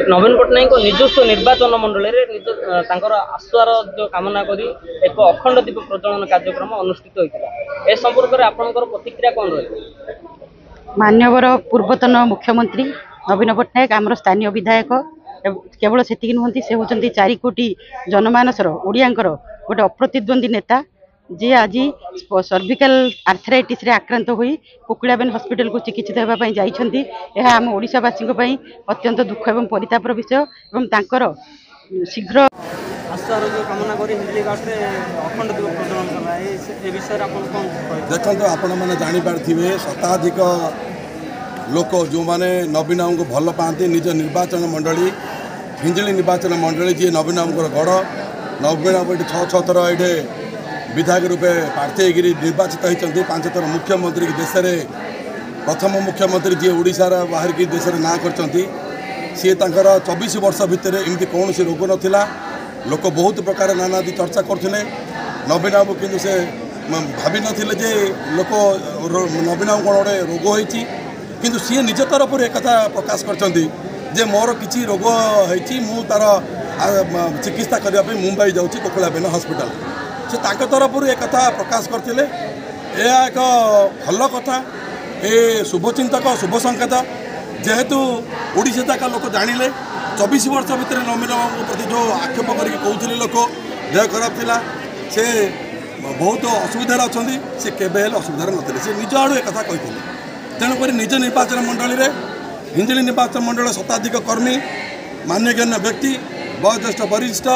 नवीन पट्टनायक निजस्व निर्वाचन मंडल आश्वार जो कामना कर एक अखंड दीप प्रज्वलन कार्यक्रम अनुष्ठित होता है। संपर्क में आपंकर प्रतिक्रिया कौन रही? मान्यवर पूर्वतन मुख्यमंत्री नवीन पट्टनायक आमर स्थानीय विधायक केवल से नुहति से होती 4 कोटी जनमानसर ओडियांकर गोटे अप्रतिद्वंदी नेता जी आज सर्विकल आर्थराइटिस रे आक्रांत होई कोकिलाबेन हॉस्पिटल को चिकित्सित होगापी जाइछन्ती। यह आम ओडिशावासी अत्यंत दुख एवं परितापर विषय एवं तांकर शीघ्र आरोग्य कामना करी अखंड दीप प्रज्वलन करला ए विषय आपण कोन देखंतु आपण माने जानि पारथिबे शताधिक लोक जो माने नवीन बाबू को भल पाती निज निर्वाचन मंडली हिंजली निर्वाचन मंडली जी नवीन बाबू गढ़ नवीन बाबू 6 थर ये विधायक रूपे प्रार्थी निर्वाचित होती 5 थर मुख्यमंत्री देश में प्रथम मुख्यमंत्री जी ओडिशार बाहर की देश में ना कर सी 24 वर्ष भितर एमती कौन रोग नाला लोक बहुत प्रकार नानादी चर्चा करते नवीन बाबू किंतु से भावी नथिले जे लोक नवीन बाबू कौन गोटे रोग होती किंतु सी निज तरफ एक प्रकाश कर मोर किसी रोग होती मु तार चिकित्सा करने मुंबई जाऊँगी कोकिलाबेन हॉस्पिटल से तरफ एक प्रकाश करते एक भल कथा ए शुभचिंतक शुभ संकेत जेहेतु ओडिशा जाका लोक जानिले 24 वर्ष भितर नवीन बाबू प्रति जो आक्षेप करके कहते लोक देह खराब थिला से बहुत असुविधार अच्छा से केवे असुविधार नथिले से निज आड़ू एक कहते तेणुक निज निर्वाचन मंडल में हिंजली निर्वाचन मंडल शताधिक कर्मी मान्यगण्य व्यक्ति वयोज्येष्ठ वरिष्ठ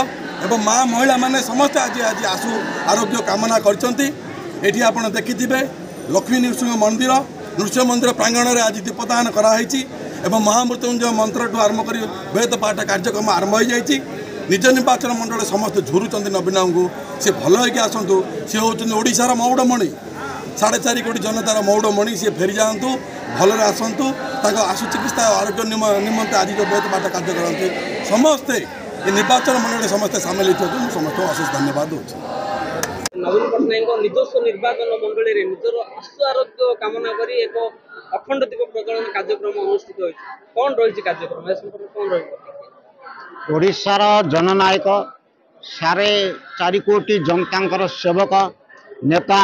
एवं माँ महिला माने समस्त आज आज आशु आरोग्य कामना करछंती। एठी आपण देखिथिबे लक्ष्मी नृसिंह मंदिर प्रांगण में आज दीपदान कराई एवं महामृत्युंजय मंत्र आरंभ कर वेद पाठ कार्यक्रम आरंभ हो जाए। निज निर्वाचन मंडल समस्त झुरुचंती नवीन बाबू सी भल होगी आसतु सी होउछन्ती ओडिशार मौड़मणि 4.5 कोटी जनतार मौड़मणि सी फेरी जातु भल आसतु आशु चिकित्सा आरोग्य निमंते आज जो वेद पाठ कार्य करते समस्ते निर्वाचन मंडल समस्ते सामिल होते समस्त अशेष धन्यवाद दूसरी। नवीन पट्टनायक निजस्व निर्वाचन मंडल में निजर आशु आरोग्य कामना कर एक अखंड दीप प्रज्वलन कार्यक्रम अनुष्ठित हो कौन रही कार्यक्रम कौन रही? ओडिशार जननायक 4.5 कोटी जनता सेवक नेता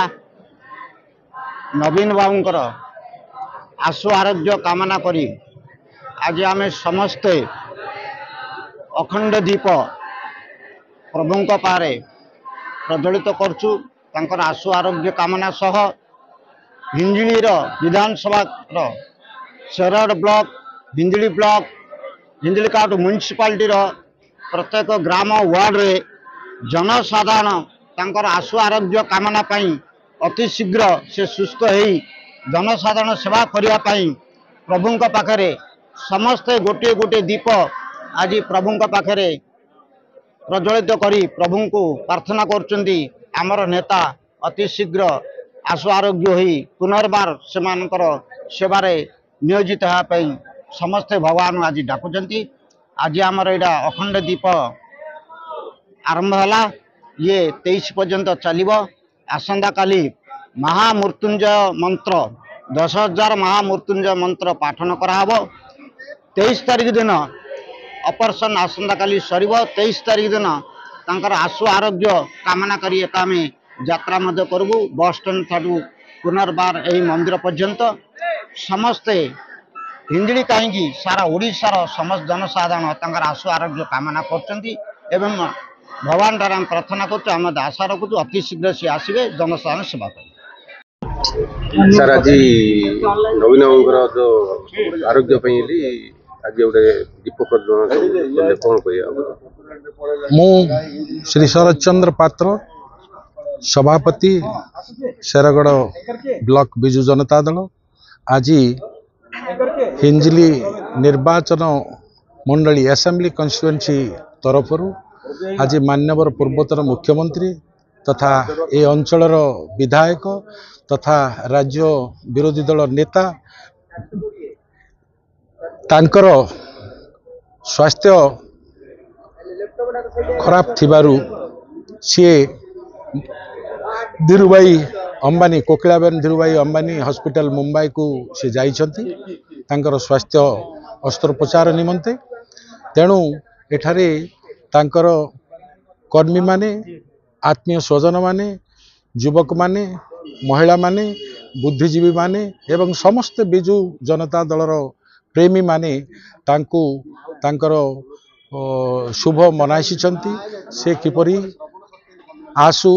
नवीन बाबूंकर आशु आरोग्य कामना करी आज आम समस्ते अखंड दीप प्रभु पारे प्रज्वलित करचु तांकर आशु आरोग्य कामना सह हिंजली विधानसभा शेरड ब्लॉक हिंजली काट म्युनिसिपालिटी प्रत्येक ग्राम वार्ड रे जनसाधारण तांकर आशु आरोग्य कामना पाई अति शीघ्र से सुस्थ होई जनसाधारण सेवा करने प्रभु पाखरे समस्ते गोटे गोटे दीप आज प्रभु पाखरे प्रज्वलित करी प्रभु को प्रार्थना करचंदी आमर नेता अति शीघ्र आशु आरोग्य होई पुनर्बार सेमानकर सेवारे नियोजित होगापी समस्ते भगवान आज डाकुचंती। आज आमर एटा अखंड दीप आरंभ होला ये 23 पर्यंत चलिबो। आसंदा काली महामृत्युंजय मंत्र 10,000 महामृत्युंजय मंत्र पाठन कराहबो। 23 तारीख दिन ऑपरेशन आसंदा काली सरीब। 23 तारीख दिन तांकर आशु आरोग्य कामना करी एक आम यात्रा मध्य करबू बस स्टैंड ठाडू पुनर्बार यही मंदिर पर्यंत समस्ते हिंजली कहीं सारा ओडिशार समस्त जनसाधारण तांकर आशु आरोग्य कामना करचंती एवं भगवान द्वारा प्रार्थना करते आम आशा रखुचु अति शीघ्र सी आसवे जनसाधारण सेवा कर। सर आज नवीन बाबूर जो आरोग्य आज गोटे दीप प्रज्वलन कौन कह मु श्री शरद चंद्र पात्र सभापति शेरगढ़ ब्लॉक बिजु जनता दल आज हिंजली निर्वाचन मंडली असेंबली कन्स्टिट्युएंसी तरफ आज मान्यवर पूर्वतन मुख्यमंत्री तथा ए अंचलर विधायक तथा राज्य विरोधी दल नेता तांकर स्वास्थ्य खराब थिबारु सी धीरूभाई अंबानी कोकिलाबेन धीरूभाई अंबानी हॉस्पिटल मुंबई को सी जाइछंती तांकर स्वास्थ्य अस्त्रोपचार निमंते तेणु एठारे तांकर कर्मी माने आत्मीय स्वजन माने युवक माने महिला माने बुद्धिजीवी माने एवं समस्त बिजु जनता दलर प्रेमी माने तांको तांकर शुभ मनासी से किपरि आशु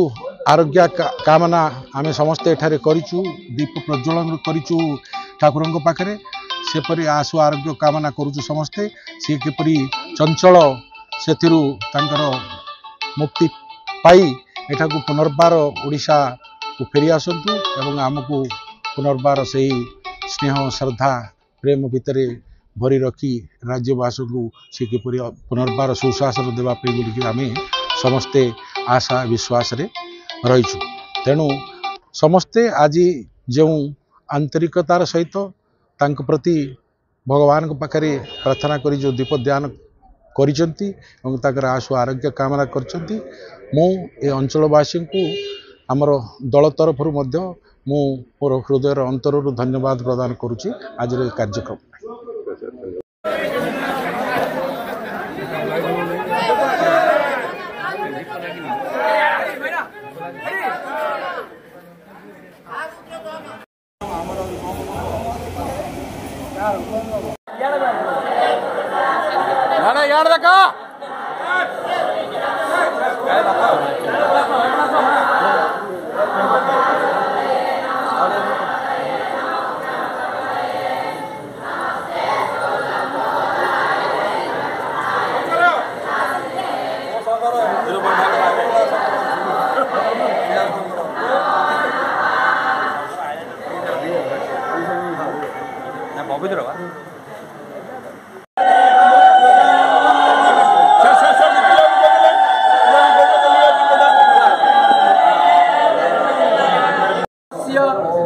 आरोग्य कामना आमे समस्ते एठारे करिचु दीप प्रज्वलन करिचु ठाकुरंक पाखरे सेपरि आशु आरोग्य कामना करुचु समस्ते से किपरि चंचल सेथिरु तांकर मुक्ति पाई एठाकु पुनर्बार ओडिशा को फेरी आसतु एवं आमको पुनर्बार से स्नेह श्रद्धा प्रेम भितर भरी रखी राज्यवासी को से किपरि पुनर्बार सुशासन देवाई बोलिक आम समस्ते आशा विश्वास रे रहीचु। तेणु समस्ते आज जो आंतरिकतार सहित तांक प्रति भगवान को पाखरे प्रार्थना करी जो दीपदान करिसंती एवं ताकर आशु आरोग्य कामना करछंती मु ए अंचलवासी को आमर दल तरफ मु मोर हृदय अंतर धन्यवाद प्रदान करुच्ची आज कार्यक्रम।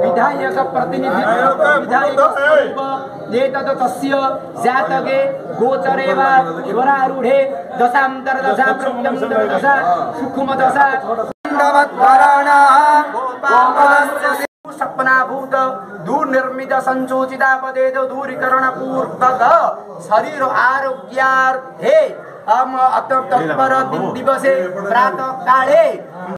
विधायक प्रतिनिधित्व विधायक तस्य जातके गोचरे वा स्वरारूढे दशांतर दशा प्रत्यंतर दशा सूक्ष्म दशा सपनाभूत दुर्निर्मित संचोचितापदेत दूरीकरण पूर्वक शरीर आरोग्यार्थे हम अतः तत्पर दिन दिवसे प्रातः काले